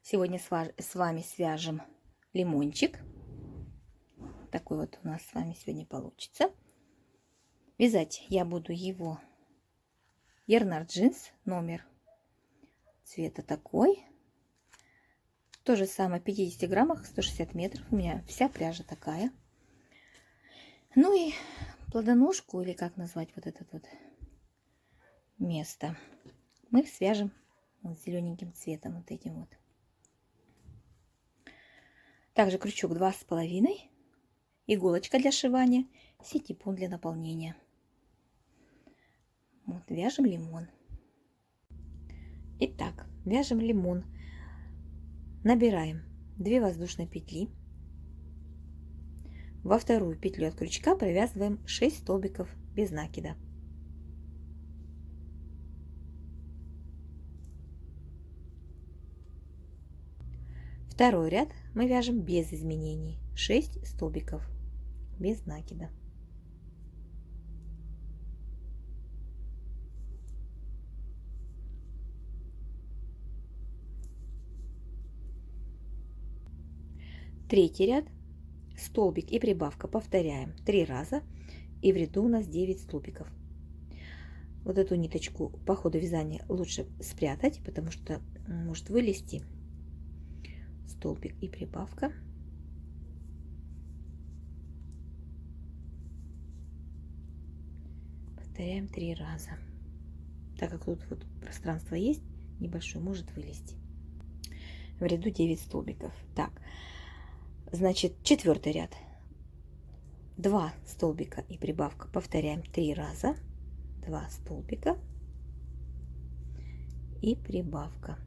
Сегодня с вами свяжем лимончик. Такой вот у нас с вами сегодня получится. Вязать я буду его Ярнард джинс номер. Цвета такой. То же самое, в 50 граммах, 160 метров. У меня вся пряжа такая. Ну и плодоножку, или как назвать вот это вот место, мы свяжем вот зелененьким цветом, вот этим вот. Также крючок 2,5, иголочка для сшивания, сетипун для наполнения. Вот, вяжем лимон. Итак, вяжем лимон. Набираем 2 воздушные петли. Во вторую петлю от крючка провязываем 6 столбиков без накида. Второй ряд мы вяжем без изменений, 6 столбиков без накида. Третий ряд, столбик и прибавка повторяем 3 раза, и в ряду у нас 9 столбиков. Вот эту ниточку по ходу вязания лучше спрятать, потому что может вылезти. Столбик и прибавка. Повторяем 3 раза. Так как тут вот пространство есть небольшое, может вылезти. В ряду 9 столбиков. Так, значит, четвертый ряд. 2 столбика и прибавка. Повторяем 3 раза. 2 столбика и прибавка.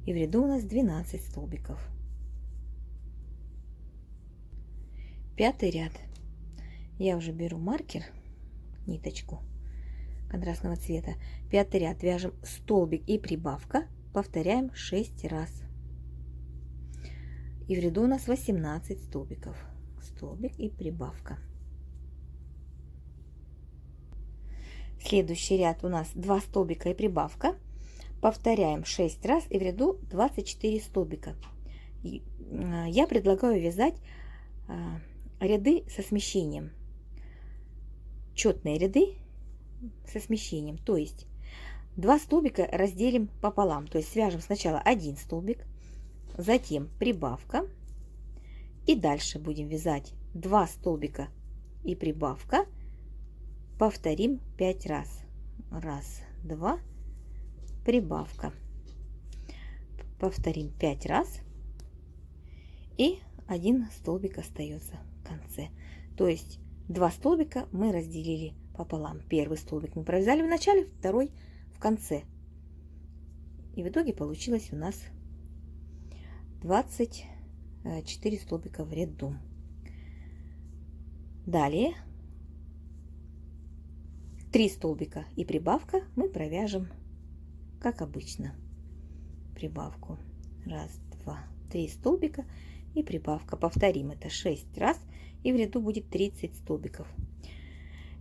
И в ряду у нас 12 столбиков. Пятый ряд. Я уже беру маркер, ниточку контрастного цвета. Пятый ряд вяжем столбик и прибавка. Повторяем 6 раз. И в ряду у нас 18 столбиков. Столбик и прибавка. Следующий ряд у нас 2 столбика и прибавка. Повторяем 6 раз, и в ряду 24 столбика. Я предлагаю вязать ряды со смещением. Четные ряды со смещением. То есть 2 столбика разделим пополам. То есть свяжем сначала 1 столбик, затем прибавка. И дальше будем вязать 2 столбика и прибавка. Повторим 5 раз. Раз, два, прибавка. Повторим 5 раз. И 1 столбик остается в конце. То есть 2 столбика мы разделили пополам. Первый столбик мы провязали в начале, второй в конце. И в итоге получилось у нас 24 столбика в ряду. Далее 3 столбика и прибавка мы провяжем как обычно. Прибавку. Раз, два, 3 столбика и прибавка. Повторим это 6 раз, и в ряду будет 30 столбиков.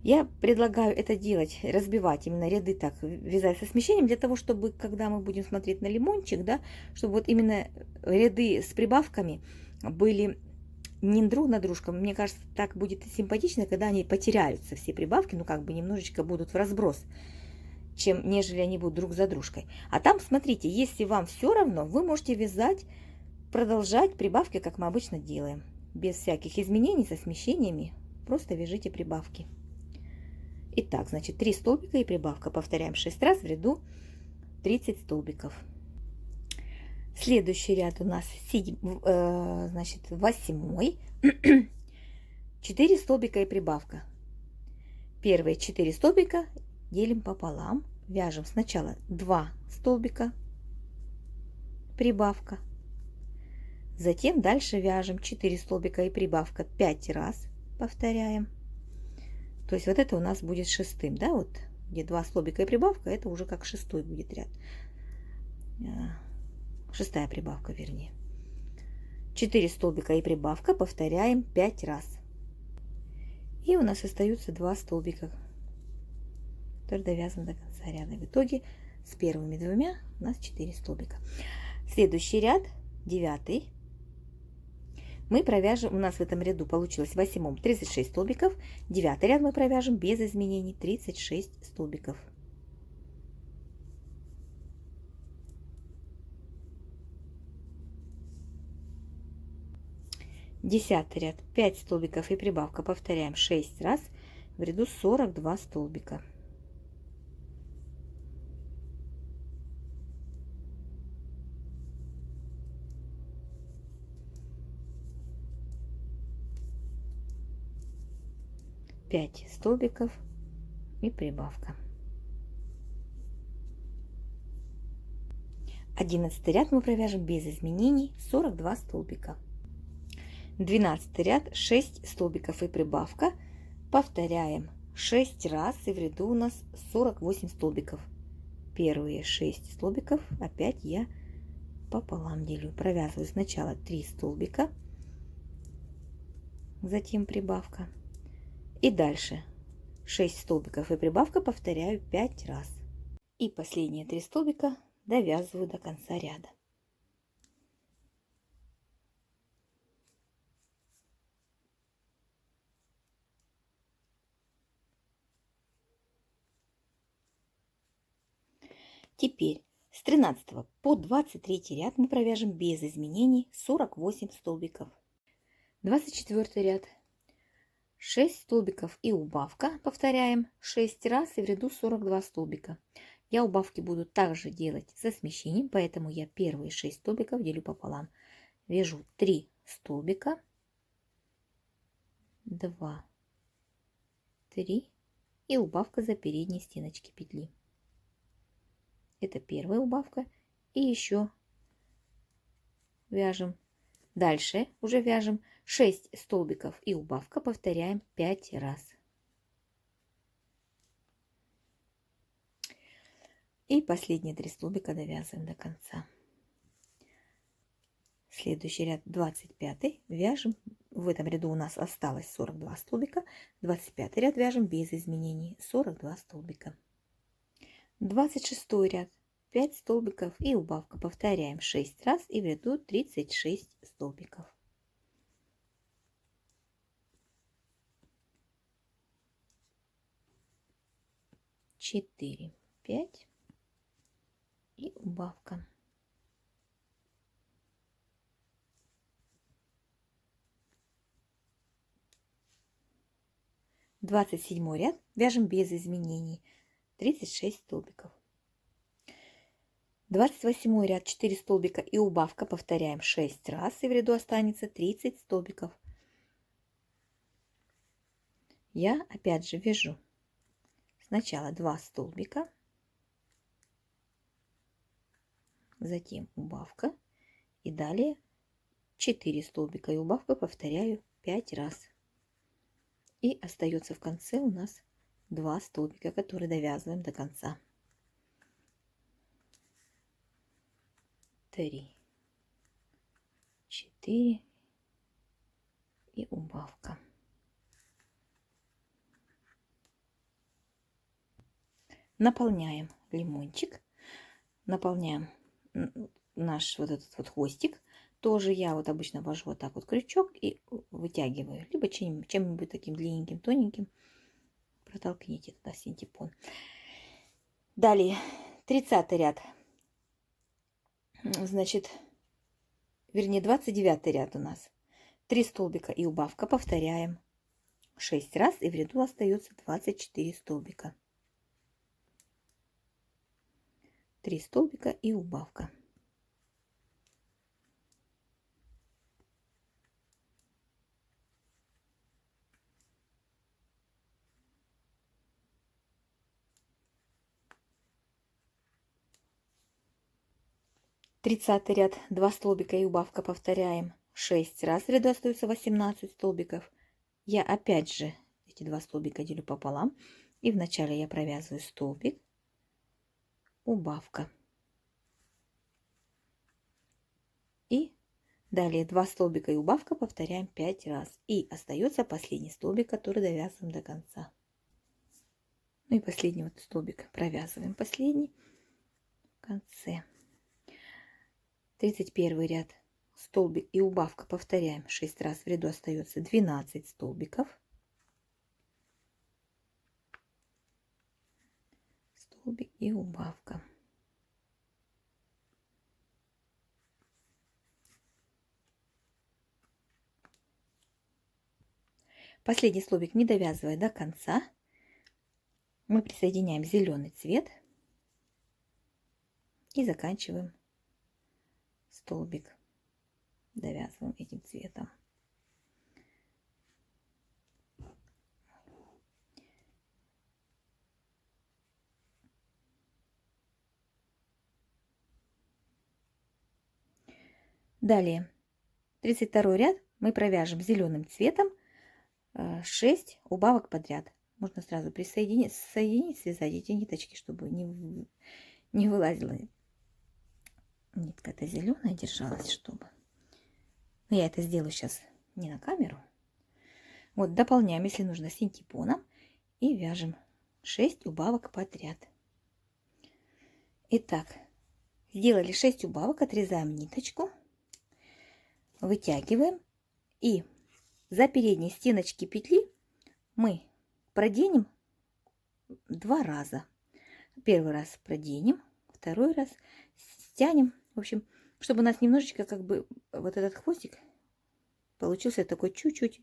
Я предлагаю это делать, разбивать именно ряды так, вязать со смещением, для того, чтобы, когда мы будем смотреть на лимончик, да, чтобы вот именно ряды с прибавками были не друг на дружку. Мне кажется, так будет симпатично, когда они потеряются, все прибавки, ну как бы немножечко будут в разброс, чем нежели они будут друг за дружкой. А там, смотрите, если вам все равно, вы можете вязать, продолжать прибавки, как мы обычно делаем, без всяких изменений, со смещениями, просто вяжите прибавки. Итак, значит, 3 столбика и прибавка. Повторяем 6 раз, в ряду 30 столбиков. Следующий ряд у нас значит, 8. 4 столбика и прибавка. Первые 4 столбика делим пополам. Вяжем сначала 2 столбика, прибавка. Затем дальше вяжем 4 столбика и прибавка 5 раз. Повторяем. То есть вот это у нас будет 6-м, да, вот где 2 столбика и прибавка, это уже как 6-й будет ряд. 6-я прибавка, вернее. 4 столбика и прибавка повторяем 5 раз. И у нас остаются 2 столбика, которые довязаны до конца ряда. В итоге с первыми двумя у нас 4 столбика. Следующий ряд, 9, мы провяжем, у нас в этом ряду получилось в 8 36 столбиков, 9 ряд мы провяжем без изменений 36 столбиков. Десятый ряд, 5 столбиков и прибавка, повторяем 6 раз, в ряду 42 столбика. Пять столбиков и прибавка. 11 ряд мы провяжем без изменений 42 столбика. 12 ряд, 6 столбиков и прибавка, повторяем 6 раз, и в ряду у нас 48 столбиков. Первые 6 столбиков опять я пополам делю, провязываю сначала 3 столбика, затем прибавка, и дальше 6 столбиков и прибавка, повторяю 5 раз, и последние 3 столбика довязываю до конца ряда. Теперь с 13 по 23 ряд мы провяжем без изменений 48 столбиков. 24 ряд, 6 столбиков и убавка, повторяем 6 раз, и в ряду 42 столбика. Я убавки буду также делать со смещением, поэтому я первые 6 столбиков делю пополам. Вяжу 3 столбика, 2, 3 и убавка за передние стеночки петли. Это первая убавка, и еще вяжем. Дальше уже вяжем 6 столбиков и убавка, повторяем 5 раз. И последние 3 столбика довязываем до конца. Следующий ряд, 25, вяжем. В этом ряду у нас осталось 42 столбика. 25 ряд вяжем без изменений 42 столбика. 26 ряд, 5 столбиков и убавка, повторяем 6 раз, и в ряду 36 столбиков. Четыре, 5 и убавка. Двадцать седьмой ряд вяжем без изменений 36 столбиков. 28 ряд, 4 столбика и убавка, повторяем 6 раз, и в ряду останется 30 столбиков. Я опять же вяжу сначала 2 столбика, затем убавка, и далее 4 столбика и убавка, повторяю 5 раз. И остается в конце у нас 2 столбика, которые довязываем до конца. 3, 4 и убавка. Наполняем лимончик, наполняем наш вот этот вот хвостик. Тоже я вот обычно ввожу вот так вот крючок и вытягиваю, либо чем-нибудь таким длинненьким, тоненьким. Протолкните туда синтепон. Далее 30 ряд, значит, вернее 29 ряд у нас. 3 столбика и убавка, повторяем 6 раз, и в ряду остается 24 столбика. 3 столбика и убавка. Тридцатый ряд, 2 столбика и убавка, повторяем 6 раз, в ряду остается 18 столбиков. Я опять же эти 2 столбика делю пополам, и вначале я провязываю столбик, убавка, и далее 2 столбика и убавка, повторяем 5 раз, и остается последний столбик, который довязываем до конца. Ну и последний вот столбик провязываем, последний в конце. 31 ряд, столбик и убавка, повторяем 6 раз, в ряду остается 12 столбиков. Столбик и убавка. Последний столбик не довязывая до конца, мы присоединяем зеленый цвет и заканчиваем столбик, довязываем этим цветом. Далее 32 ряд мы провяжем зеленым цветом 6 убавок подряд. Можно сразу присоединить, связать эти ниточки, чтобы не вылазила нитка-то зеленая, держалась, чтобы. Но я это сделаю сейчас не на камеру. Вот дополняем, если нужно, синтепоном и вяжем 6 убавок подряд. Итак, сделали 6 убавок, отрезаем ниточку, вытягиваем и за передние стеночки петли мы проденем 2 раза. Первый раз проденем, второй раз стянем. В общем, чтобы у нас немножечко как бы вот этот хвостик получился такой чуть-чуть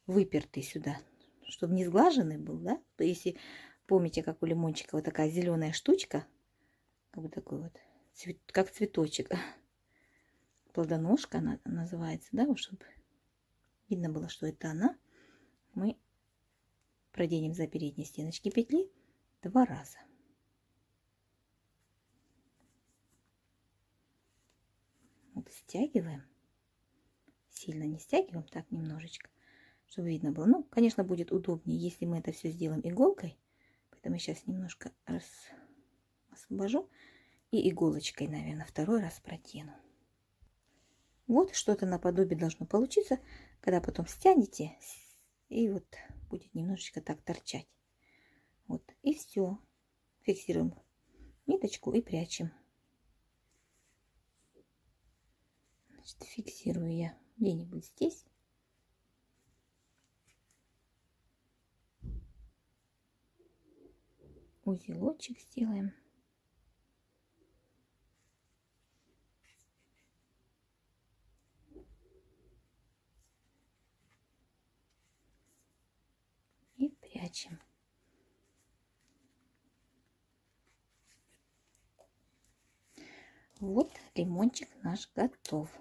выпертый сюда, чтобы не сглаженный был, да? То если помните, как у лимончика вот такая зеленая штучка, как бы такой вот, как цветочек, плодоножка она называется, да, чтобы видно было, что это она, мы проденем за передние стеночки петли 2 раза. Вот стягиваем, сильно не стягиваем, так немножечко, чтобы видно было. Ну, конечно, будет удобнее, если мы это все сделаем иголкой, поэтому я сейчас немножко освобожу и иголочкой, наверное, второй раз протяну. Вот что-то наподобие должно получиться, когда потом стянете, и вот будет немножечко так торчать. Вот, и все. Фиксируем ниточку и прячем. Значит, фиксирую я где-нибудь здесь. Узелочек сделаем. И прячем. Вот лимончик наш готов.